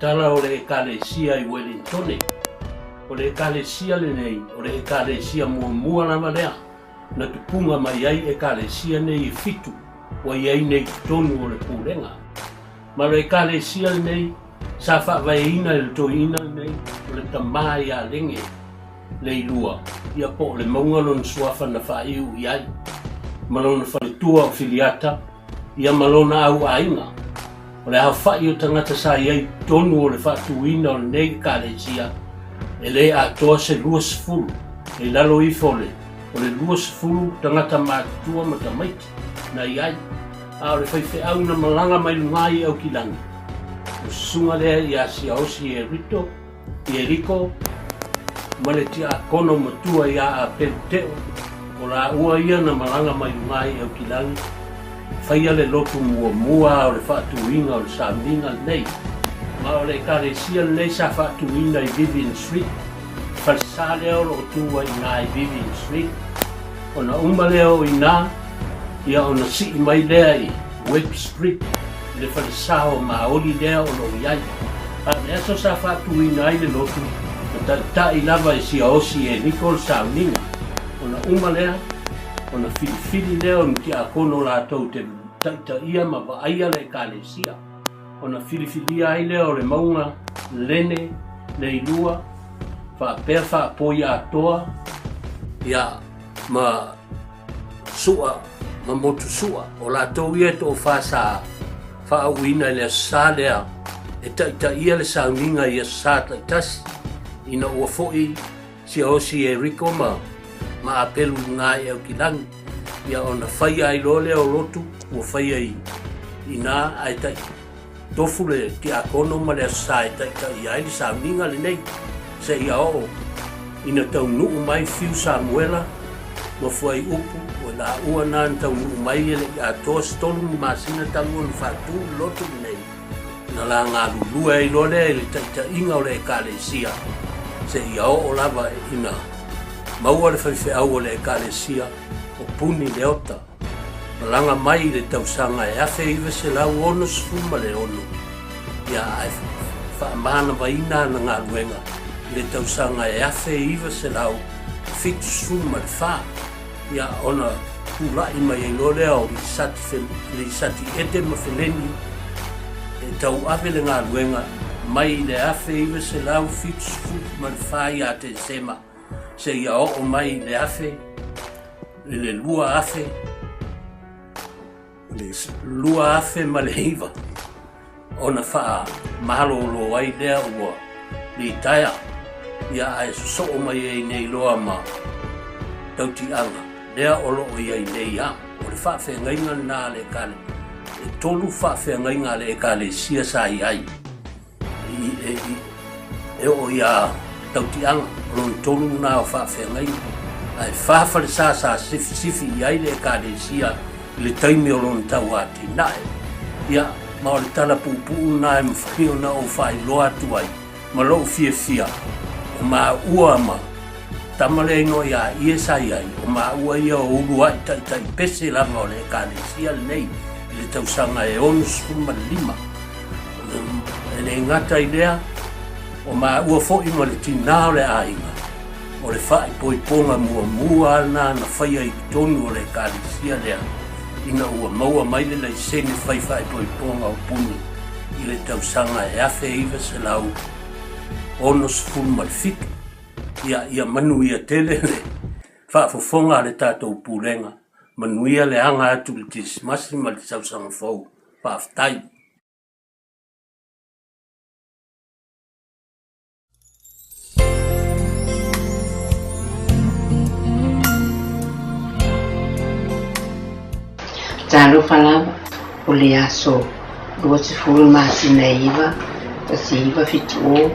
tala o le ekalesia I Wellington. O le ekalesia le nei, o le ekalesia mua lava lea. Na tupunga mai ai ekalesia nei fitu, wa iai nei tonu o le pulenga. Ma le ekalesia nei, sa whaeina le toina nei, o le tamai a lenge, le ilua. Ia po le maungalon suafa na whaiu iai. Malona whaletua o filiata, ia malona au ainga. O le hau whai o tangata sa iai tonu o le whatuina o nei ekalesia, e le atoa se luas fulu, e lalo I fole, o le luas fulu tangata mātua matamaiti, na iai, a o le whaiwhi au na malanga mai lungai au kilangi. O sunga lea I asia osi e rito, I e riko, ma le tia kono matua I a pelu teo, o la ua ia na malanga mai lungai au kilangi, whaia le lotu mua o le whatuinga o le sāminga nei, ma o le ekalesia nei sa whatuina I Vivian Street, whalisa leo lo tua I nā I Vivian Street, o na uma leo I nā, ia o na si mai lea I Webb Street, le whalisa o maoli leo o lo iai, a le aso sa whatuina I le lotu, na ta I lava I si osi e Nicole Sauninga, o na uma lea, o na filifili leo ni ki a kono la tau te taita ia ma wa aia le ekalesia. O na filifilia ai leo le maunga lene, le ilua, whaapea whaapoia atoa, ia ma sua, ma motu sua, o la tau ia to whasa whaauina le sa lea, e taita ia le sauninga ia sa taitasi, ina ua foi si osi e riko ma apelu ngai au kilangi, ia ona whaia ai lole o lotu, ua whaia I nā ai tai. Tofu le ki a kono ma le asai taita I ai li sauninga le nei, se ia o, ina tau nuu mai fiu Samuela, ma fuai upu, o la ua nān tau nuu mai ele I a toa stolu ni masina tangu ni whatu lotu le nei. Na la ngā lulua ai lole ai le taita inga o le ekalesia, se ia o lava ina. Maua le whaiwhi au o le ekalesia o puni le ota. Malanga mai le tausanga e afe iwa se lau ono sfuma le ono. Ia ai whaamana waina na ngā ruenga. Le tausanga e afe iwa se lau fitu sfuma le wha. Ia ona kulai mai e lore au li sati ete ma wheneni. E tau afe le ngā ruenga mai le afe iwa se lau fitu sfuma le wha ia te sema. Se ia o mai le afe, le lua afe, lua afe ma le hiva. Ona wha mahalo lo ai lea ua li taia, ia ai so o mai e nei loa ma tauti anga. Lea olo o iai nei a, o le wha whengainga nā le kale. E tolu wha whengainga le kale sia sa iai. E o ia tauti anga. Lon tolu na o whawhengai. Ai whawhare sa sifi iai le ekalesia le taimi o lon tau ati nae. Ia, ma o le tala pupu nae mwhakio na o whai loa tuai, ma lo fia. O ma ua ma, tamale ino ia ie sa iai, o ma ua ia o ulu ai tai pese lama o le ekalesia le nei, le tausanga e onu suma lima. E le ngata i lea, o ma ua fo ima le tina o le ainga. O le whai poiponga mua ana na whaia I tonu o le ekalesia lea. Ina ua maua mai le lai sene whai poiponga o puni. I le tausanga e afe iwa se lau. Ono sfulu malfiki. Ia manu ia tele le. Whaafofonga le tātou purenga. Manu ia le anga atu le tisimasi ma le tausanga fau. Whaaftai. Talo falava o le aso lua te fulu masina iwa, tasi iwa fitu o,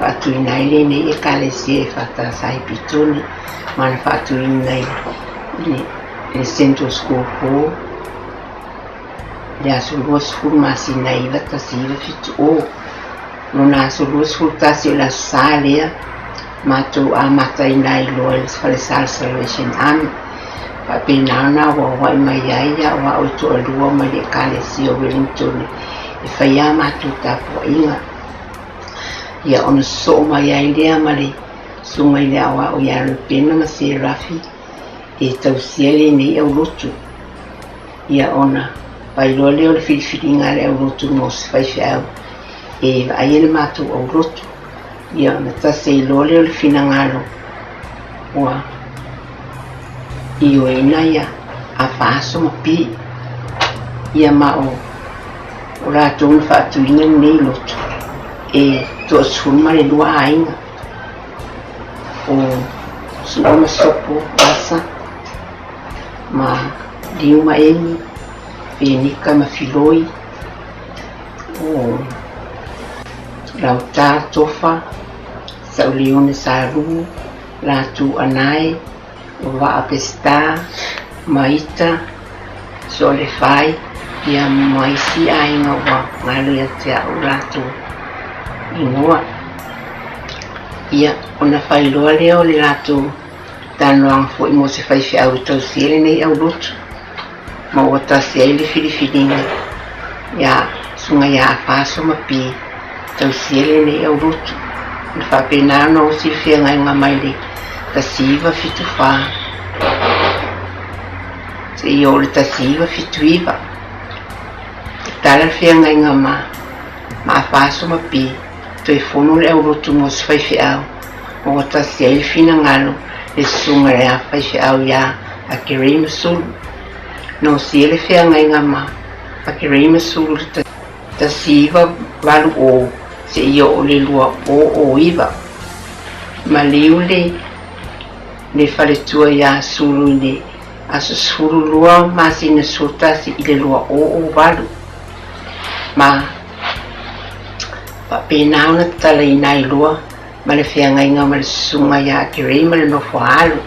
whaatuina i le nei ekalesia e whatasai pitoni, mana whaatuina i le Central School po, le aso lua te fulu masina iwa, tasi iwa fitu o, nona aso lua te fulu tasi o la salea, matou a mataina I loa le Salvation Army. Pinana wa mai ai wa o to lua mai ekalesia o Wellington e whaia matuta po inga ia ona so mai ai lea ma le sunga i le awa o ia le pena ma se rafi e tausia le nei au lotu ia ona pailoa leo le whiriwhiringa le au lotu mo se whaiwhiau e ai le mātou au lotu ia ona tase i loa leo le whinangalo ua i o ina ia a whaaso ma pi ia ma o rātou na whaatuinga nei lotu e toa suma le lua ainga o suama sopo asa ma liuma emi Venika ma filoi o lauta tofa saulione saru latu anai o va pesta maita sole fai ia mai si ainga wa ngale te au latu ingoa ia ona fai loa leo le latu tanoang fo i mo se fai fi au tau siele nei au lotu ma wata se ai le whiriwhiringa ia sunga ia a whaaso ma pi tau siele nei au lotu na whapena ana o si whia ngai ngā maile ta siiva fitu wha se i ole ta siiva fitu iwa tala whia ngai ngā ma a whaaso ma pi to e whono le au lotu mo se whaiwhi au ma wata se ai le whina ngalo le sunga le a whaiwhi au ia a kerei masulu no siele fea ngai ngā ma a kerei masulu ta siiva walu o se i o le lua o iwa ma liu le whaletua ia sulu ne aso sulu lua masina sultasi i le lua o walu ma pena ona tala i nai lua ma le fea ngai ngā ma le sunga ia a kerei ma le nofo alu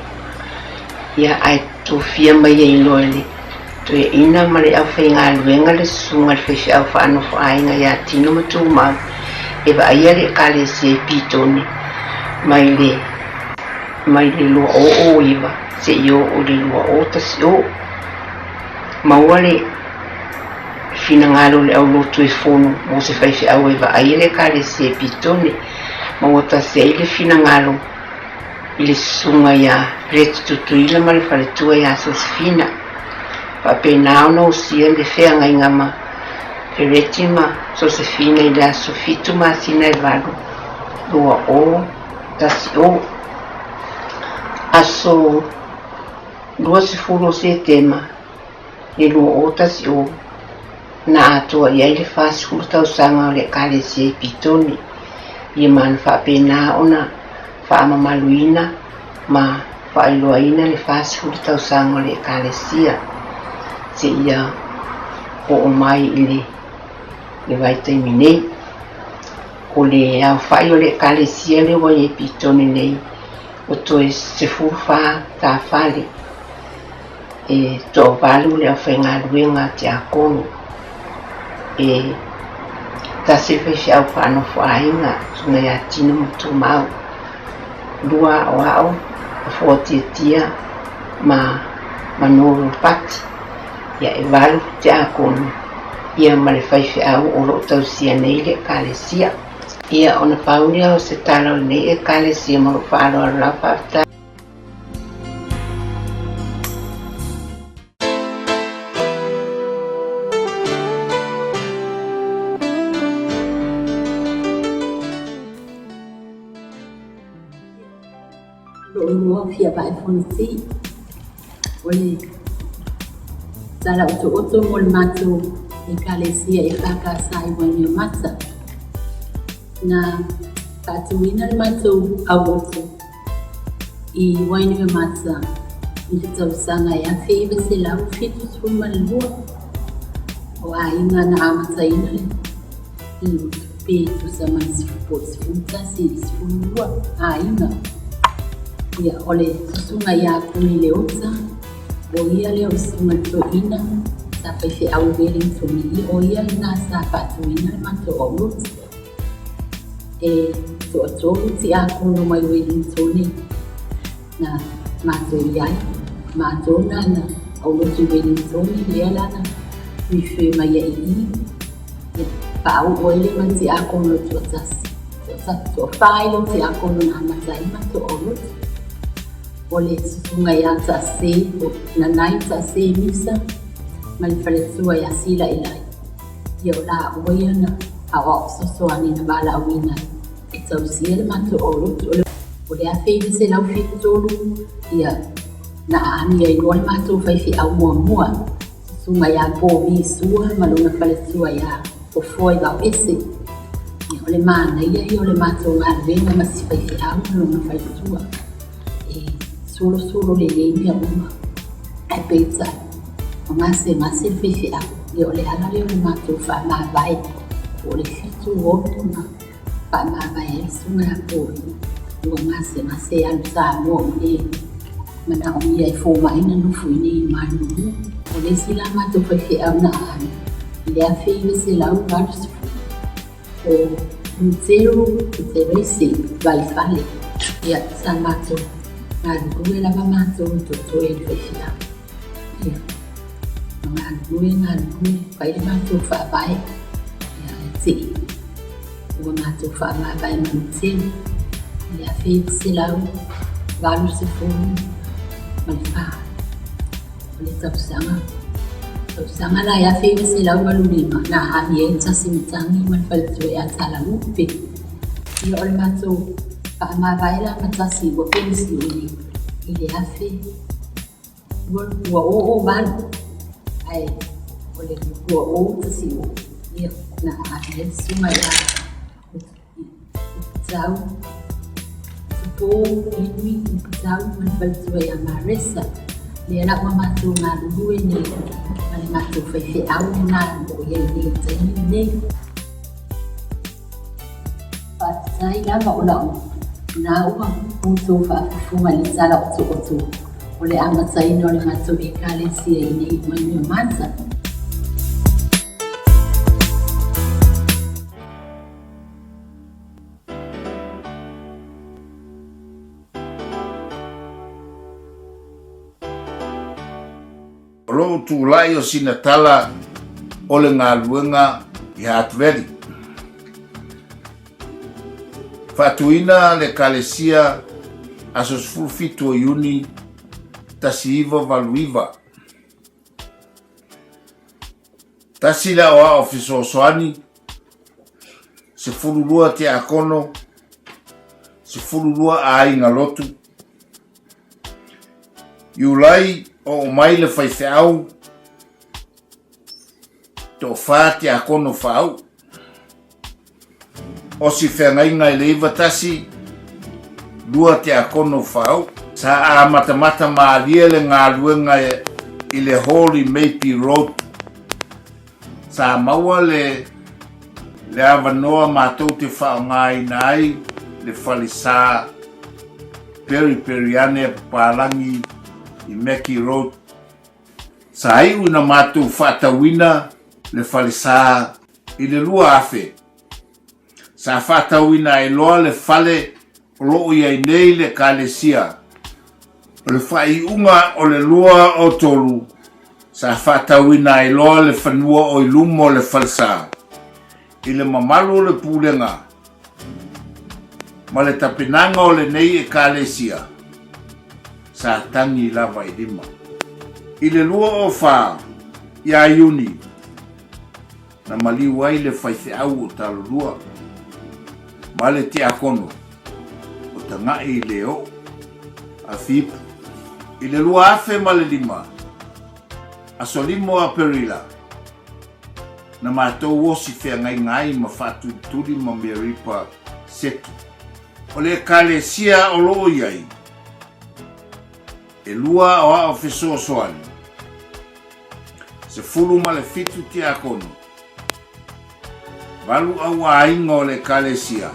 ia ai tofia mai e ilo ele to e ina ma le au whai ngā luenga le sunga le whaifi au whaanofo ainga ia tino matu mau e wa aia le kale se pitoni mai le lua o iwa se io o le lua o tasi o maua le fina ngalo le au lotu e fono mo se whaifi au e wa aia le kale se pitoni maua tasi ai le fina ngalo i le sunga ia reti tutuila ma le whaletua ia Josefina whapena ona o sia le whea ngai ngama ke reti ma Josefina i le aso fitu ma sina e walu lua o tasi o aso lua se furo se tema le lua o tasi o na atoa iai le whasi hulu tau sanga o le kale se pitoni i man whapena ona whaamamaluina ma whaailoaina le whasi hulu tau sanga o le kale sia se ia o mai i le vaitaimi nei o le au whai o le kale sia le wai e pitoni nei o toe se fuwha ta whale e tō walu le au whai ngā luenga te akono e ta se whaifi au whanofo ainga sunga ia tino mutu mau lua o au a whoatia ma manoro pati ia e walu te akono ia ma le whaifi au o lo tau sia nei le kale sia ia ona paunia o se tala o nei e kale sia ma lo whaalo a la whafta lo fia ba fonsi ole sala o mol mato e kalesia e kaka sai wanyo mata na katuina mato awoto i wanyo mata i tau sanga ya febe se la fitu suma lua o ainga na amata ina i pe tu sama sports funta si lua ainga ia ole sunga ya kuni leota o ia leo sunga to ina sa pefe au Wellington i o ia na sa patuina mato o lut e to ti a kuno mai Wellington na mato iai mato na o lut Wellington ia lana mi fe mai i pa o ele man ti a kuno to tas so fai lo te akono na matai mato olo o le sunga ya ta se na nai ta se misa ma le fale sua ya sila ilai yo la oiana a o so ani na bala wina e tau sia le mato olo o le afe se lau fitu tolu ia na ani ai no mato fai fi au mua sunga ya po vi sua ma lo na fale sua ya o foi ba ese o le mana ia o le mato nga venga ma si fai fi au lo na fai sua e solo le mia uma ai pensa o ngase fai fi au ia o le ala le mato fa ma vai o le fitu o na fa ma vai sunga ya po o ngase alu sa mo e mana o ia fo mai na no fui ni manu o le sila mato fai fi au na ani le afe se lau varos o zero interesse vai fale ia san mato ma due la mato to e fai fi au ia ma due fai mato fa vai ia si o mato fa ma vai mantin le afe se lau varos se fo malfa le tapsanga tapsanga la ya fe se la walulima na hamien sa simtangi man falto ya tala upe yo le mato pa ma baila matasi bo pensi ni ile afe wo o ban ai ole wo tasi wo ya na hamien suma ya tau po ini tau man falto ya maresa le na mato nga due ni ale mato fai fi au na bo ye ni tani ni pa sai la ma ola na u punto fa fu ma li sala o le ama sai no le mato e kale si e ni manyo manza Lo tu lai o sina tala o le ngā luenga i Hatveri. Whatuina le kalesia asos fulfitu o iuni tasi iwa valuiva. Tasi la oa o fisosoani se fulurua te akono se fulurua a inga lotu. Iulai o mai le fai feau to fati a kono fau o si whengainga i leiva tasi lua te a kono fau sa a matamata maalia le ngā luenga i le Holy Mapi Road sa maua le awanoa mātou te whaongai nai le whalisa peri-periane palangi i Meki Road. Sa ai una mātou whatawina le whalesa i le lua afe. Sa whatawina e loa le whale o loo iai nei le kalesia. O le whai unga o le lua o tolu. Sa whatawina e loa le whanua o ilumo le whalesa. I le mamalu le pūlenga. Ma le tapinanga o le nei e kalesia. Sa tangi lava i lima. I le lua o wha, i a iuni, na maliu ai le whaife au o talo lua. Ma le te akono, o tangai i le o, a fipa. I le lua afe ma le lima, a solimo a perila, na mātou osi whea ngai ma whatu turi ma mea ripa setu. O le kale sia o loo iai, e lua o a ofeso soani. Se fulu ma le fitu ti akono. Walu au a inga o le kalesia.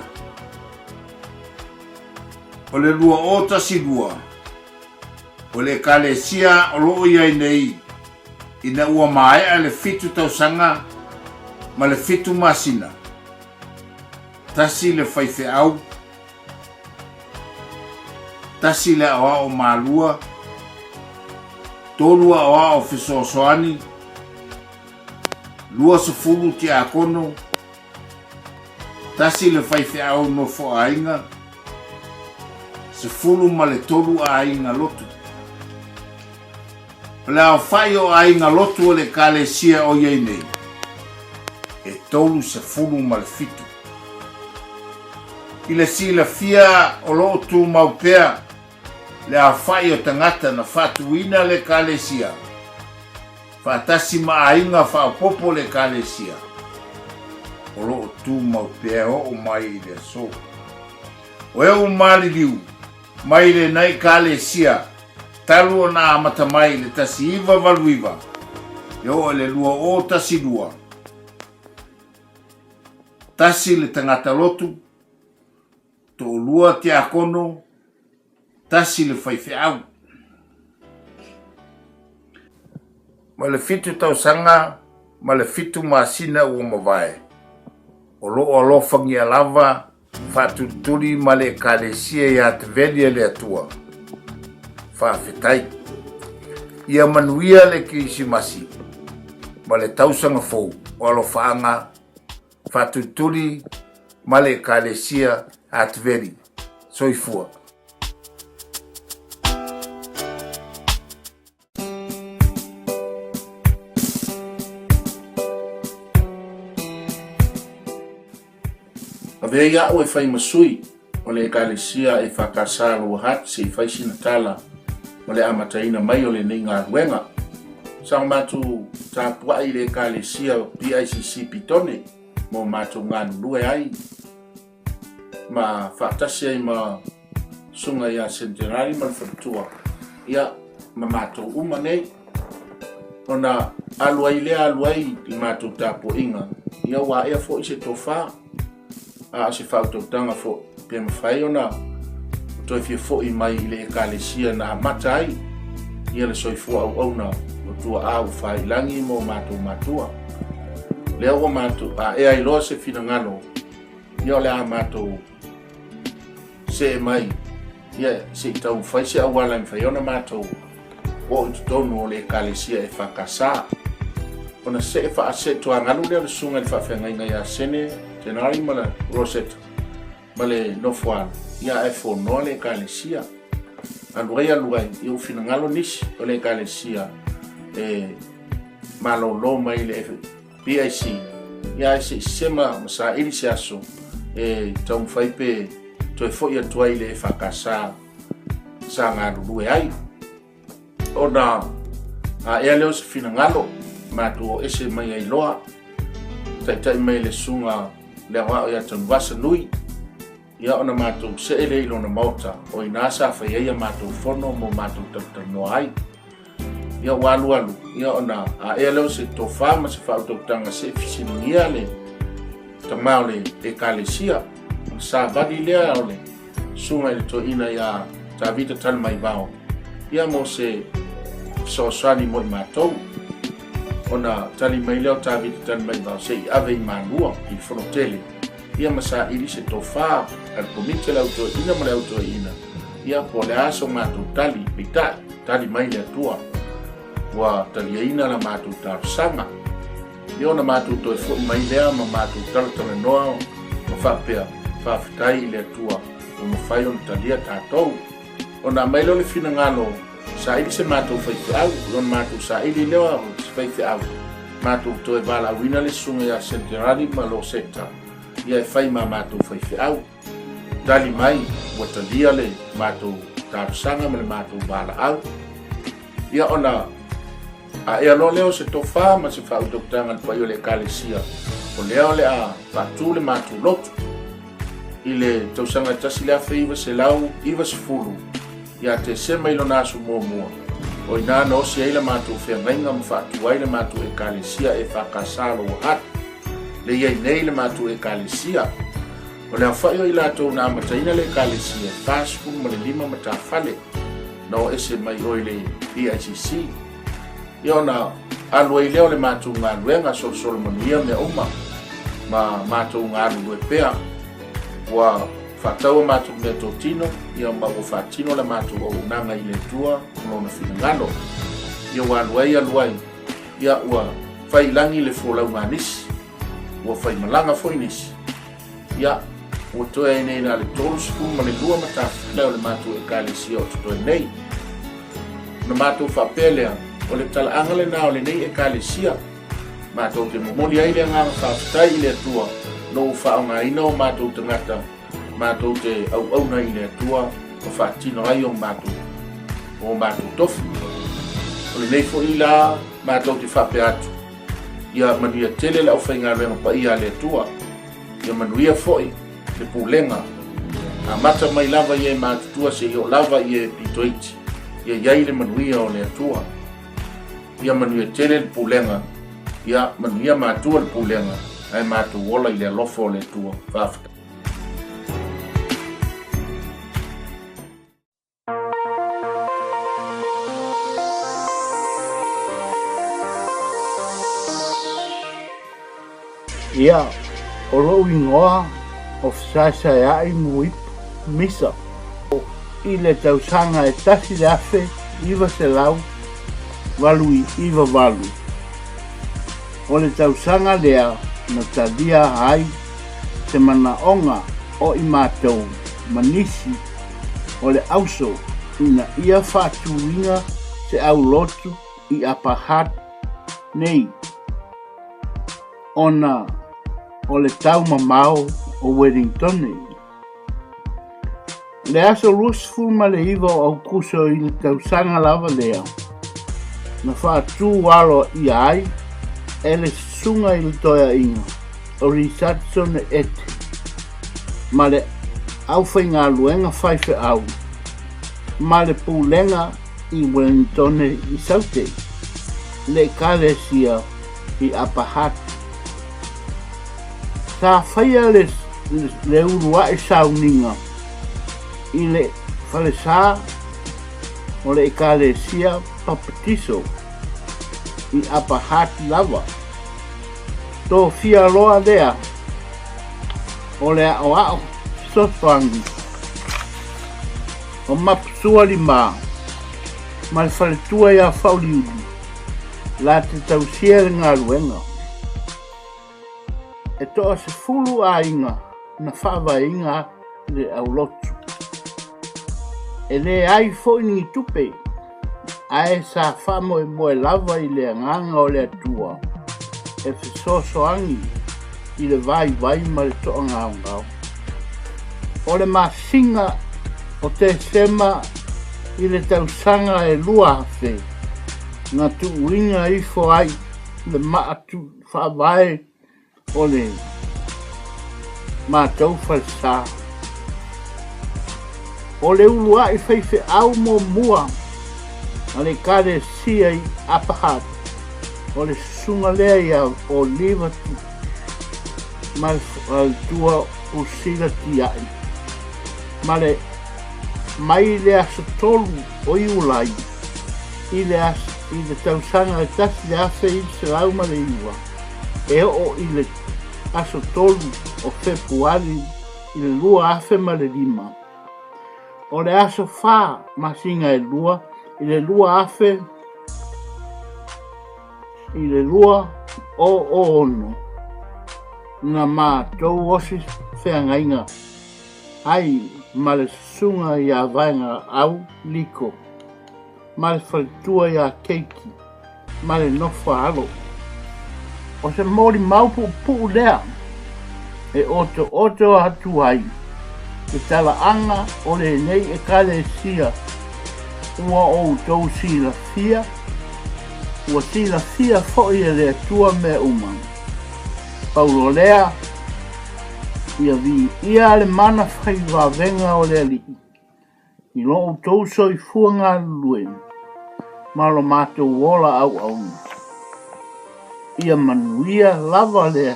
O le lua ota si lua. O le kalesia o loo iai nei. Ina ua mae a le fitu tausanga ma le fitu masina. Tasi le whaife au. Tasi le awa o malua. Tolua awa o fisosoani. Lua se fulu ti akono. tasi le faifeau no fo'aiga se fulu ma le tolu aiga lotu. Le awhai o aiga lotu o le kalesia o iei nei. E tolu se fulu ma le fitu. I le sila fia o loo tu maupea le awhai o tangata na whatuina le kalesia. Whatasi ma ainga whaopopo le kalesia. O loo tu maupea o mai i le so. O eo mali liu, mai le nai kalesia, talu o na amata mai le tasi iwa valuiva. Yo le lua o tasi lua. Tasi le tangata lotu, to lua te akono, tasi le whaifeau. Ma le fitu tau sanga, ma le fitu maasina ua mawae. O loo alofangi a lava, whatuturi ma le kalesia ia te velia le atua. Whawhetai. Ia manuia le kisimasi, ma le tausanga fou, o alofanga, whatuturi ma le kalesia a te veli. Soifua. Avea ia o e whai masui o le kalesia e whakasara o hat se i whai sina tala o le amataina mai o le nei ngā ruenga. Sang matu tā pua i le kalesia o PICC Pitone mo matu ngā nulue ai. Ma whaatasi ai ma sunga ia centenari ma whatua. Ia ma matu uma nei. O na aluai lea aluai i matu tā pua inga. Ia wa ea fo i se tofa. A se whautautanga fo pia mawhai ona toi fia fo i mai i le kalesia na mata ai ia le soifua au au na o tua au whai langi mo matua lea o matu a ea i loa se fina ngano ia o le a matu se e mai ia se i tau whai se awala i whai ona matu o i tutonu o le kalesia e whakasa ona se e wha se tua nganu lea le sunga i whawhenga inga ia sene tenari mala Rosetta male nofuan ia e fo no le kalesia aluai i ufina ngalo nisi o le kalesia e malo lo mai le PIC ia se sema masa ili se aso e tau whaipe toi fo ia tuai le whakasa sa ngā rurue ai o na a ea leo se fina ngalo matu o ese mai ai loa tai mai le sunga le wa ia tan wasa nui ia ona matu se ele ilo na mauta o inasa fa ia matu fono mo matu tata no ai ia walu ia ona a elo se tofa ma se fa tanga se fisinia le tamaule e kalesia sa badi le ole sunga le to ina ia ta vita tal mai bao ia mo se so sani mo matou ona tali mai leo ta vita tan mai ba se ave manua i frontele ia masa ili se tofa al komite la auto ina ma auto ina ia po le aso matu tali pita tali mai le tua wa tali ina la matu tar sanga ia na matu to fo mai le ma matu tar tala no fa pea fa fitai le tua o mo fai on talia tatou ona mai lo le fina ngalo sa ili se matu fai au don matu sa ili leo fai au matu to e bala wina le sunga ya centenari ma lo sector ia fai ma matu fai au dali mai watalia le matu tarsanga ma le matu bala au ia ona a e lo leo se tofa ma se fa utoktanga pa yo le kalesia o leo le a patu le matu lot ile tausanga tasila feiva se lau iva se fulu ia te sema ilo nasu mua o ina no se ila matu whengainga mwhatu ai le matu e kalesia e whakasalo o hat le iei nei le matu e kalesia o le awhaio i lato na amataina le kalesia fasfu ma le 5 matawhale no ese mai oi le PICC ia ona alu ai leo le matu ngā luenga sol manuia me uma ma matu ngā lue pea wa whataua matu me totino ia mago whatino le matu o unanga i le tua no na finangalo ia wa aluai ia ua whailangi le fōlau ngā nisi ua whaimalanga fōi nisi ia ua toe ai nei na le tolu sepulu ma le lua matafile o le matou ekalesia o totoe nei na matou faapea lea o le talaaga lenā o lenei ekalesia matou te momoli ai le agaga faafetai i le atua lou faaogāina o matou tagata matou te auauna i le atua o faatino ai o matou tofi o lenei foʻi la matou te faapea atu ia manuia tele le ʻaufaigaluega paia a le atua ia manuia foʻi le pulenga amata mai lava ia matutua se o lava ia pitoiti ia iai le manuia o le atua ia manuia tele le pulenga ia manuia matua le pulenga ai matu ola i le alofo o le atua fafta ia o lo ingoa o fsasaiai muip misa i le tausaga e tasi le afe iva se lau valu i iva valu o le tausaga lea na talia ai se manaʻoga o i matou manisi o le auso ina ia faatuiga se aulotu i apahat nei ona o le tau mamao o Wellington. Le aso lusful ma le iwa o kuso i le tausaga lava lea. Na whaatū walo i ai, e le sunga i le toia inga, o risatso ne ete. Ma le awhai ngā luenga whaife au, ma le pūlenga i Wellington i saute, le kālesia i apahati. Sa whaia le urua e sauninga i le whalesa o le ekalesia papatiso i apahati lava. Tō fia loa lea o le ao sofangi o mapsua lima ma le whaletua ia whauliuli la te tausia le ngā luenga. E toa se fulu a inga na whawa inga le au lotu. E le ai fo ni tupe, ai sa whamo e moe lava i le anganga o le atua. E fisoso angi i le vai ma le toa ngau ngau. O le masinga o te sema i le tausanga e lua hafe. Nga tu uinga i fo ai le maatu whawae o le mātou falsa. O le ulua i whaife au mo mua a le kare sia i apahat o le sunga lea ia o livati ma le tua usila ti ai ma le mai le asa tolu o i ulai i le tausanga e tasi le afe i se lau ma le iwa e o i le aso tolu o februari i le lua afe ma le lima. O le aso wha masinga e lua i le lua afe i le lua o ono. Nga mā tau osi whengainga ai ma le sunga i a vainga au liko. Ma le whalitua i a keiki. Ma le nofa alo. O se mori maupu pu lea e oto atu ai e tala anga o le nei e kale sia ua o tau sila fia ua sila fia foi e le atua me umang paulo lea ia vi ia le mana whai wawenga o le ali i lo o tau so i fuanga luen malo mato wola au ia manuia lava lea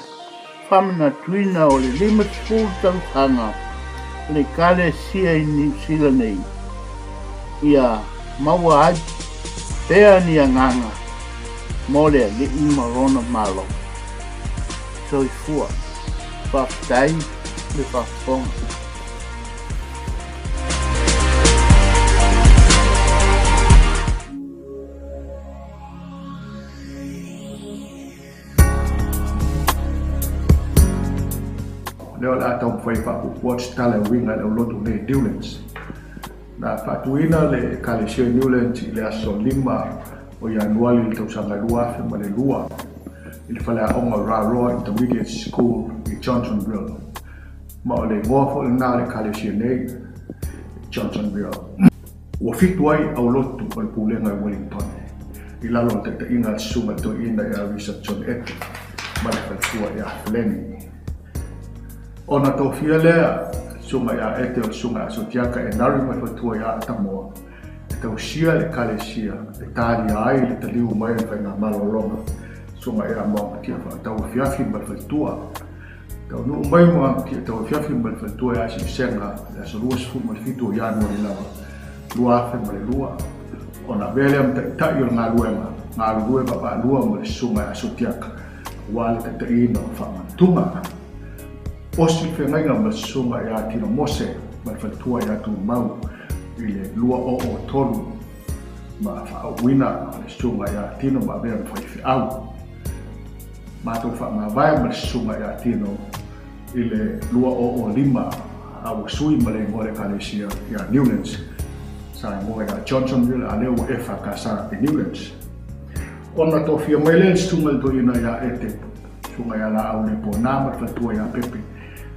whamina tuina o le lima spul tau hanga le kale sia i New Zealand nei. Ia maua ai pea ni a nganga mo le i marona malo. So i fua, whaftai le whafponga. Leo le atau fai fa ku stala winga le lotu le Newlands na fatuina le kalesia Newlands le aso lima o Januari le tausanga lua fe male lua il fala onga Raroa Intermediate School i Johnsonville ma o le ngofo na le kalesia nei Johnsonville o fituai au lotu o le pulenga Wellington i lalo te inga sunga to ina ya Richard John Eti ma le fatua ya Fleming ona to fia lea sunga ya Eti o sunga asotiaka e nari ma fatua ya Atamoa e tau sia le kalesia e tari ai le taliu mai e whainga malolonga sunga ya maunga tia wha tau fiafi ma fatua tau nuu mai maunga tia tau fiafi ma fatua ya si senga ya so lua sifu ma fitu ya nua ni lawa lua afe ma le lua ona vele am tai o ngā lue pa lua ma le sunga ya sotiaka wale tai ina o whamantunga osi whengainga ma le sunga ya tino mose ma le whatua ya tu mau i le lua o tolu ma whaawina ma le sunga ya tino ma vea ma whaifi au ma tau whaamawai ma le sunga ya tino i le lua o lima au sui ma le ngore kalesia ya Newlands sa ngoe ya Johnsonville a leo e whakasa i Newlands. Ona to fia mai le sunga to ina ya Ete sunga ya la au le pona ma fatua ya pepe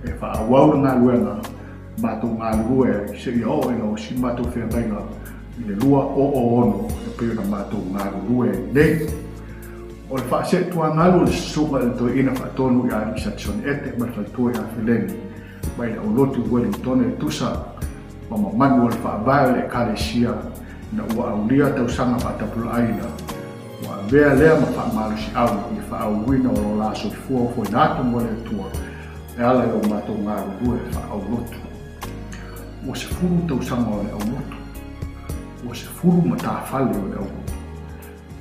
e whaawau ngā luenga ma to ngā lue se i o ina o si ma to fia mainga i le lua o ono e peo na ma to ngā lue nei. O le whaase tua ngalu le sunga to ina whaatonu ya Richard John Ete ma fatua ya Fileni mai le olotu Wellington e tusa mama manual whaabaya le kalesia na ua aulia tau sanga whaatapula aina ua vea lea ma whaamalusi au i whaauwina o lo laso i fua fo i nātu mwale tua e ala i o mato ngā rurue whaaulotu ua se furu tau sanga o le aulotu ua se furu ma tāwhale o le aulotu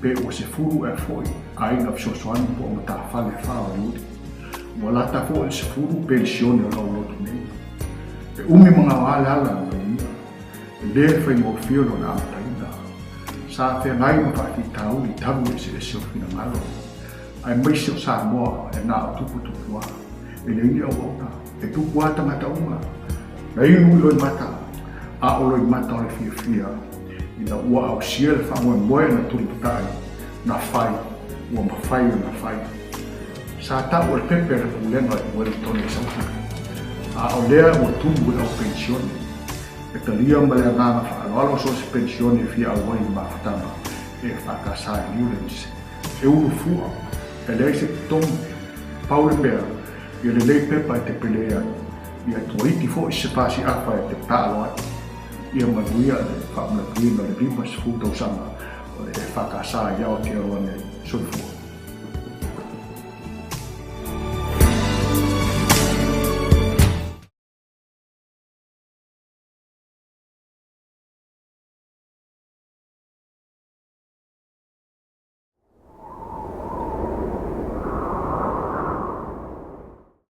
pe ua se furu e foi aina psosoanu po ma tāwhale whao iuri ua lata fo e se furu pensione o le aulotu nei e umi mga wale ala mai le fai mo fio no na taina sa fe ngai mo fa tau ni tabu e se fina malo ai mai se sa mo e na tupu tupu e le ni o ta e tu kuata mata uma ai no lo mata a o lo mata le fia ina ua au siel fa mo na tupu tai na fai ua ma fai na fai sa ta o pepe le pulenga o le tone sa a olea o tumbu o pensione e talia ma le ngana whaaloalo so se pensione fia awai ma whatama e whakasa i Newlands e unu fua e lei se tom Paule Mea i le lei pepa e te pelea i a tuaiti fo i se pasi awha e te tālo ai i a manuia le whaamlapuina le rimas futau sanga o le whakasa i ao te aroane sulfua